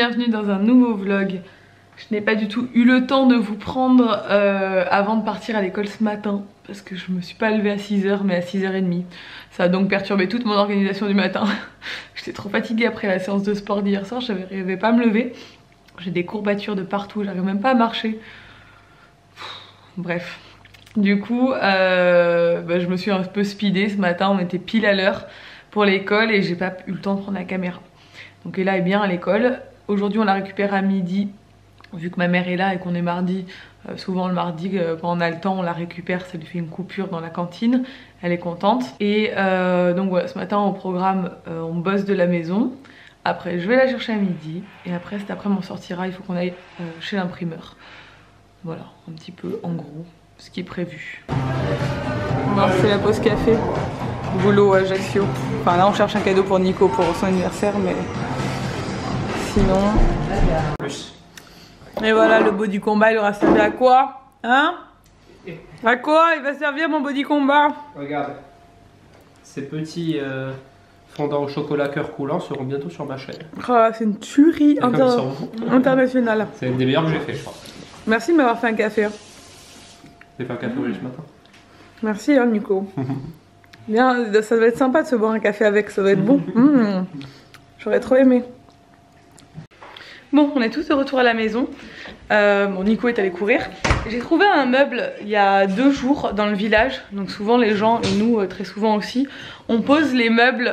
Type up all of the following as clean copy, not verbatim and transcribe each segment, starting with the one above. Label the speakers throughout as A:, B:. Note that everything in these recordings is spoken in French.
A: bienvenue dans un nouveau vlog. Je n'ai pas du tout eu le temps de vous prendre avant de partir à l'école ce matin parce que je me suis pas levée à 6h mais à 6h30. Ça a donc perturbé toute mon organisation du matin. J'étais trop fatiguée après la séance de sport d'hier soir, je n'arrivais pas à me lever. J'ai des courbatures de partout, j'arrive même pas à marcher. Bref. Du coup, je me suis un peu speedée ce matin, on était pile à l'heure pour l'école et j'ai pas eu le temps de prendre la caméra. Donc Ella est bien à l'école. Aujourd'hui on la récupère à midi. Vu que ma mère est là et qu'on est mardi, souvent le mardi quand on a le temps on la récupère, ça lui fait une coupure dans la cantine, elle est contente. Et donc voilà, ce matin au programme on bosse de la maison, après je vais la chercher à midi et après cet après-midi on sortira, il faut qu'on aille chez l'imprimeur. Voilà, un petit peu en gros ce qui est prévu. On va faire la pause café, boulot à Ajaccio. Enfin là on cherche un cadeau pour Nico pour son anniversaire mais sinon... Et voilà, le body combat, il aura servi à quoi? Hein? À quoi il va servir mon body combat?
B: Regarde, ces petits fondants au chocolat cœur coulant seront bientôt sur ma chaîne.
A: Oh, c'est une tuerie internationale.
B: C'est une des meilleures que j'ai fait, je crois.
A: Merci de m'avoir fait un café.
B: J'ai fait un café au lait ce matin.
A: Merci, hein, Nico. Bien, ça doit être sympa de se boire un café avec, ça doit être bon. J'aurais trop aimé. Bon, on est tous de retour à la maison. Bon, Nico est allé courir. J'ai trouvé un meuble il y a 2 jours dans le village. Donc souvent les gens, et nous très souvent aussi, on pose les meubles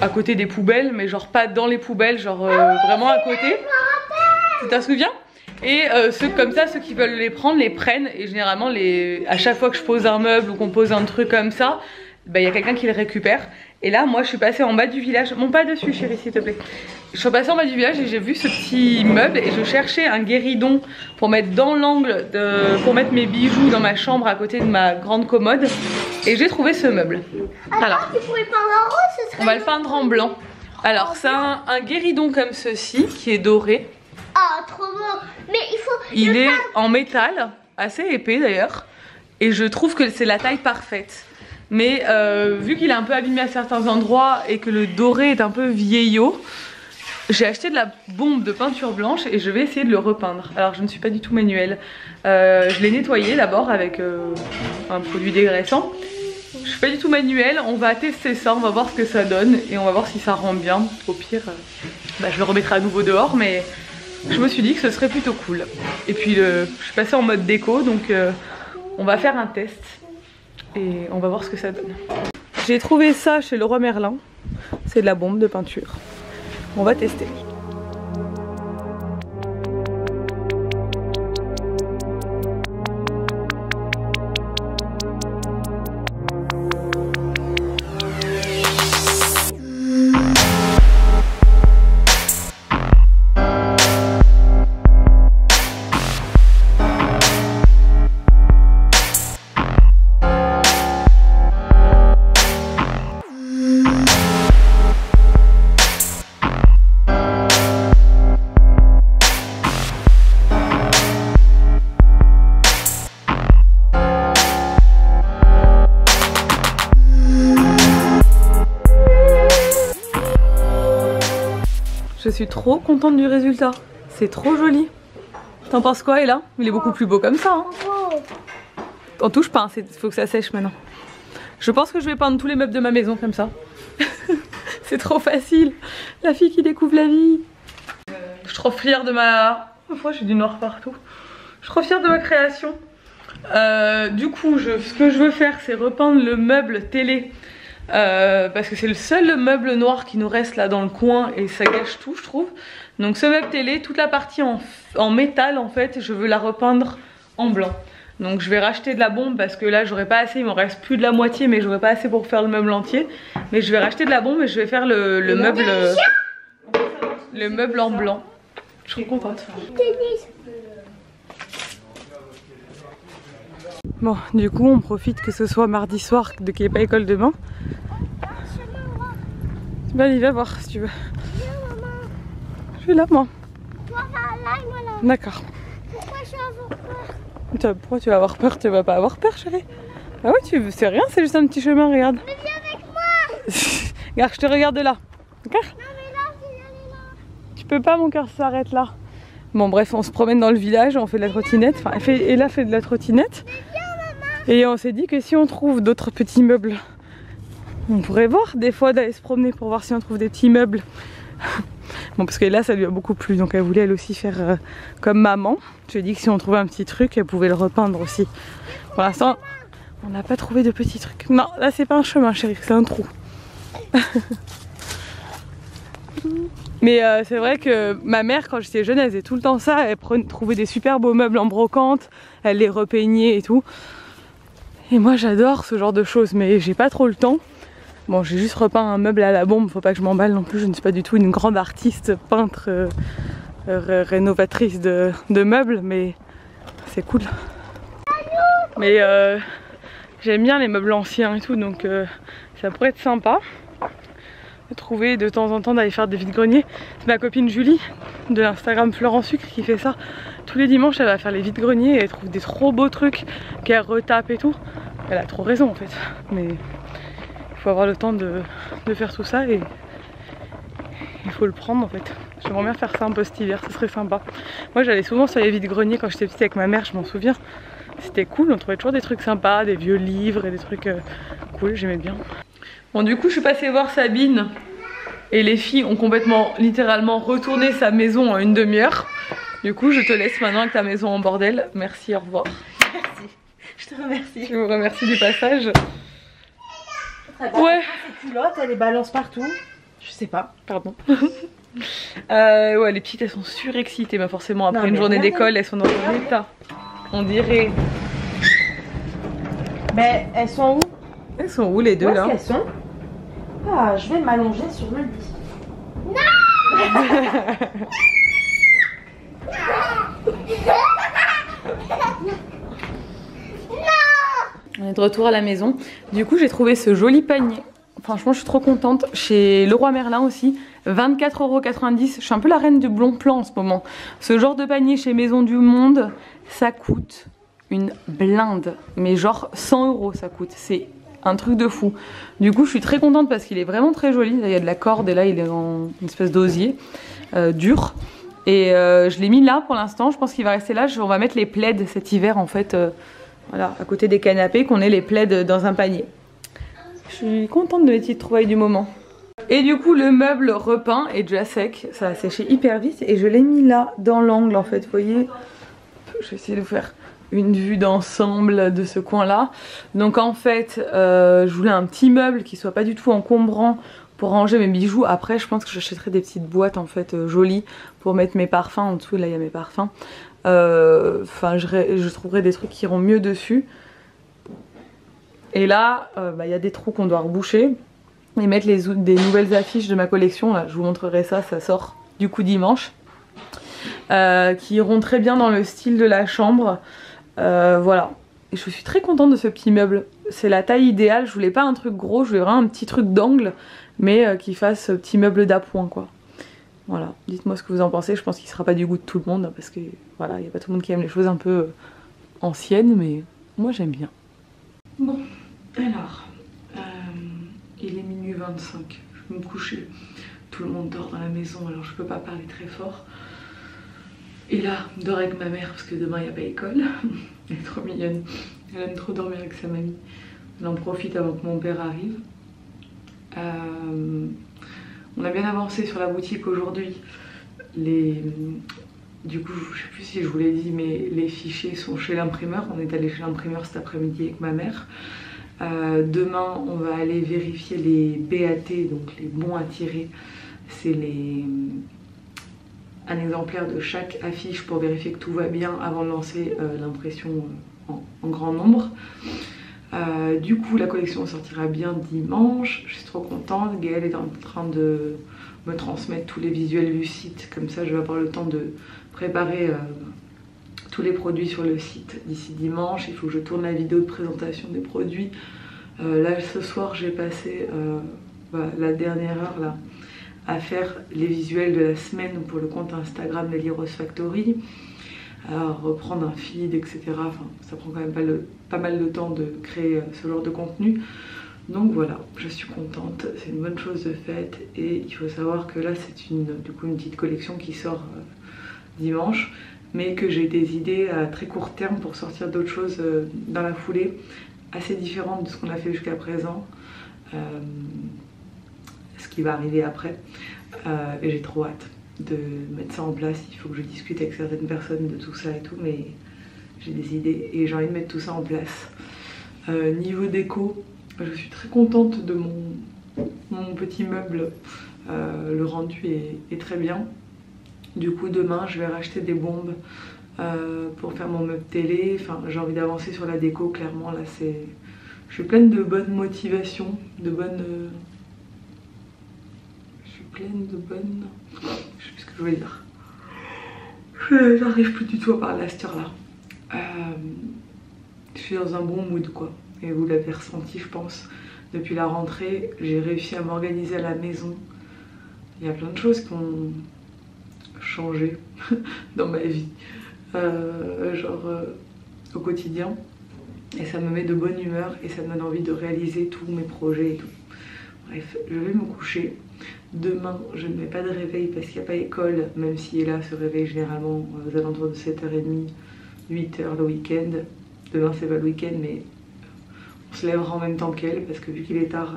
A: à côté des poubelles, mais genre pas dans les poubelles, genre vraiment à côté. Tu t'en souviens? Et ceux comme ça, ceux qui veulent les prendre, les prennent. Et généralement, à chaque fois que je pose un meuble ou qu'on pose un truc comme ça, il y a quelqu'un qui le récupère. Et là, moi, je suis passée en bas du village. Monte pas dessus, chérie, s'il te plaît. Je suis passée en bas du village et j'ai vu ce petit meuble et je cherchais un guéridon pour mettre dans l'angle, pour mettre mes bijoux dans ma chambre à côté de ma grande commode. Et j'ai trouvé ce meuble. Alors,
C: tu pourrais peindre en rose, ce serait...
A: On va le peindre en blanc. Alors, c'est un guéridon comme ceci qui est doré.
C: Ah, trop beau. Mais
A: il est en métal, assez épais d'ailleurs. Et je trouve que c'est la taille parfaite. Mais vu qu'il est un peu abîmé à certains endroits et que le doré est un peu vieillot, j'ai acheté de la bombe de peinture blanche et je vais essayer de le repeindre. Alors je ne suis pas du tout manuelle. Je l'ai nettoyé d'abord avec un produit dégraissant. Je suis pas du tout manuelle, on va tester ça, on va voir ce que ça donne et on va voir si ça rend bien. Au pire, je le remettrai à nouveau dehors, mais je me suis dit que ce serait plutôt cool. Et puis je suis passée en mode déco, donc on va faire un test. Et on va voir ce que ça donne. J'ai trouvé ça chez Leroy Merlin. C'est de la bombe de peinture. On va tester. Je suis trop contente du résultat. C'est trop joli. T'en penses quoi, Ella? Il est beaucoup plus beau comme ça. Hein. On touche pas, il faut que ça sèche maintenant. Je pense que je vais peindre tous les meubles de ma maison comme ça. C'est trop facile. La fille qui découvre la vie. Je suis trop fière de ma... Pourquoi j'ai du noir partout? Je suis trop fière de ma création. Du coup, ce que je veux faire, c'est repeindre le meuble télé. Parce que c'est le seul meuble noir qui nous reste là dans le coin et ça gâche tout, je trouve. Donc ce meuble télé, toute la partie en métal en fait, je veux la repeindre en blanc. Donc je vais racheter de la bombe parce que là j'aurais pas assez, il m'en reste plus de la moitié, mais j'aurais pas assez pour faire le meuble entier. Mais je vais racheter de la bombe et je vais faire le meuble en blanc. Je suis contente. Bon, du coup on profite que ce soit mardi soir, qu'il n'y ait pas école demain. Ben, il va voir si tu veux. Je suis là, moi. D'accord.
C: Pourquoi je vais avoir peur?
A: Pourquoi tu vas avoir peur? Tu vas pas avoir peur, chérie. Ah ouais, c'est rien, c'est juste un petit chemin, regarde.
C: Mais viens avec moi.
A: Regarde, je te regarde de là. D'accord?
C: Non, mais là, je vais aller là.
A: peux pas, mon cœur s'arrête là. Bon bref, on se promène dans le village, on fait de la trottinette. Enfin, Ella fait de la trottinette. Et on s'est dit que si on trouve d'autres petits meubles, on pourrait voir des fois d'aller se promener pour voir si on trouve des petits meubles. Bon, parce que là ça lui a beaucoup plu, donc elle voulait elle aussi faire comme maman. Je lui ai dit que si on trouvait un petit truc, elle pouvait le repeindre aussi. Pour l'instant, on n'a pas trouvé de petits trucs. Non, là c'est pas un chemin chérie, c'est un trou. Mais c'est vrai que ma mère, quand j'étais jeune, elle faisait tout le temps ça. Elle trouvait des super beaux meubles en brocante, elle les repeignait et tout. Et moi j'adore ce genre de choses, mais j'ai pas trop le temps. Bon, j'ai juste repeint un meuble à la bombe, faut pas que je m'emballe non plus. Je ne suis pas du tout une grande artiste, peintre, rénovatrice de meubles, mais c'est cool. Mais j'aime bien les meubles anciens et tout, donc ça pourrait être sympa de trouver de temps en temps d'aller faire des vides-greniers. C'est ma copine Julie de l'Instagram Fleur en Sucre qui fait ça. Tous les dimanches elle va faire les vides-greniers et elle trouve des trop beaux trucs qu'elle retape et tout. Elle a trop raison en fait, mais il faut avoir le temps de faire tout ça et il faut le prendre en fait. J'aimerais bien faire ça un peu cet hiver, ce serait sympa. Moi j'allais souvent sur les vides-greniers quand j'étais petite avec ma mère, je m'en souviens. C'était cool, on trouvait toujours des trucs sympas, des vieux livres et des trucs cool, j'aimais bien. Bon, du coup je suis passée voir Sabine et les filles ont complètement littéralement retourné sa maison en une demi-heure. Du coup je te laisse maintenant avec ta maison en bordel. Merci, au revoir.
D: Merci, je te remercie.
A: Je vous remercie du passage. Ouais.
D: Ces culottes, elle les balance partout. Je sais pas.
A: Pardon. Ouais, les petites elles sont surexcitées, mais forcément après une journée d'école elles sont dans un état. On dirait.
D: Mais elles sont où?
A: Elles sont où les deux là?
D: Où est-ce qu'elles sont? Ah, je vais m'allonger sur le lit.
A: On est de retour à la maison. Du coup j'ai trouvé ce joli panier. Franchement je suis trop contente. Chez Leroy Merlin aussi. 24,90 €. Je suis un peu la reine du bon plan en ce moment. Ce genre de panier chez Maison du Monde, ça coûte une blinde. Mais genre 100 € ça coûte. C'est un truc de fou. Du coup je suis très contente parce qu'il est vraiment très joli. Là il y a de la corde et là il est en une espèce d'osier dur. Et je l'ai mis là pour l'instant. Je pense qu'il va rester là. On va mettre les plaids cet hiver en fait. Voilà, à côté des canapés, qu'on ait les plaids dans un panier. Je suis contente de mes petites trouvailles du moment. Et du coup le meuble repeint est déjà sec. Ça a séché hyper vite et je l'ai mis là dans l'angle en fait. Vous voyez, je vais essayer de vous faire une vue d'ensemble de ce coin là. Donc en fait je voulais un petit meuble qui soit pas du tout encombrant pour ranger mes bijoux. Après je pense que j'achèterai des petites boîtes en fait jolies pour mettre mes parfums en dessous. Là il y a mes parfums. Enfin je trouverai des trucs qui iront mieux dessus. Et là y a des trous qu'on doit reboucher et mettre des nouvelles affiches de ma collection. Là, je vous montrerai ça, ça sort du coup dimanche, qui iront très bien dans le style de la chambre. Voilà, et je suis très contente de ce petit meuble. C'est la taille idéale. Je voulais pas un truc gros, je voulais vraiment un petit truc d'angle, mais qui fasse petit meuble d'appoint quoi. Voilà, dites-moi ce que vous en pensez. Je pense qu'il sera pas du goût de tout le monde parce que voilà, il n'y a pas tout le monde qui aime les choses un peu anciennes, mais moi j'aime bien. Bon, alors, il est minuit 25, je vais me coucher. Tout le monde dort dans la maison, alors je peux pas parler très fort. Et là, dort avec ma mère parce que demain il n'y a pas école. Elle est trop mignonne, elle aime trop dormir avec sa mamie. Elle en profite avant que mon père arrive. On a bien avancé sur la boutique aujourd'hui. Du coup, je sais plus si je vous l'ai dit, mais les fichiers sont chez l'imprimeur. On est allé chez l'imprimeur cet après-midi avec ma mère. Demain, on va aller vérifier les BAT, donc les bons à tirer. C'est un exemplaire de chaque affiche pour vérifier que tout va bien avant de lancer l'impression en grand nombre. Du coup la collection sortira bien dimanche, je suis trop contente. Gaëlle est en train de me transmettre tous les visuels du site, comme ça je vais avoir le temps de préparer tous les produits sur le site d'ici dimanche. Il faut que je tourne la vidéo de présentation des produits. Là ce soir j'ai passé la dernière heure là à faire les visuels de la semaine pour le compte Instagram Nelly Rose Factory, à reprendre un feed, etc. Enfin, ça prend quand même pas mal de temps de créer ce genre de contenu. Donc voilà, je suis contente, c'est une bonne chose de faite. Et il faut savoir que là c'est une petite collection qui sort dimanche, mais que j'ai des idées à très court terme pour sortir d'autres choses dans la foulée, assez différentes de ce qu'on a fait jusqu'à présent, ce qui va arriver après, et j'ai trop hâte de mettre ça en place. Il faut que je discute avec certaines personnes de tout ça et tout, mais j'ai des idées et j'ai envie de mettre tout ça en place. Niveau déco, je suis très contente de mon petit meuble, le rendu est très bien. Du coup demain je vais racheter des bombes pour faire mon meuble télé. Enfin, j'ai envie d'avancer sur la déco, clairement là je suis pleine de bonne motivation, je suis pleine de bonne... Je sais plus ce que je voulais dire. J'arrive plus du tout à parler à cette heure là. Je suis dans un bon mood quoi. Et vous l'avez ressenti je pense. Depuis la rentrée, j'ai réussi à m'organiser à la maison. Il y a plein de choses qui ont changé dans ma vie. Au quotidien. Et ça me met de bonne humeur et ça me donne envie de réaliser tous mes projets et tout. Bref, je vais me coucher. Demain, je ne mets pas de réveil parce qu'il n'y a pas école, même si Ella se réveille généralement aux alentours de 7h30, 8h le week-end. Demain, c'est pas le week-end, mais on se lèvera en même temps qu'elle parce que vu qu'il est tard,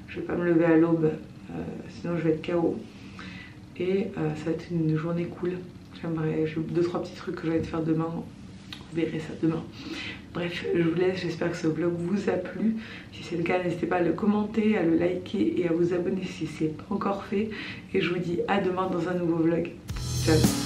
A: je vais pas me lever à l'aube, sinon je vais être KO. Et ça va être une journée cool. J'ai 2-3 petits trucs que j'ai envie de faire demain. Vous verrez ça demain. Bref, je vous laisse, j'espère que ce vlog vous a plu. Si c'est le cas, n'hésitez pas à le commenter, à le liker et à vous abonner si ce n'est pas encore fait. Et je vous dis à demain dans un nouveau vlog. Ciao.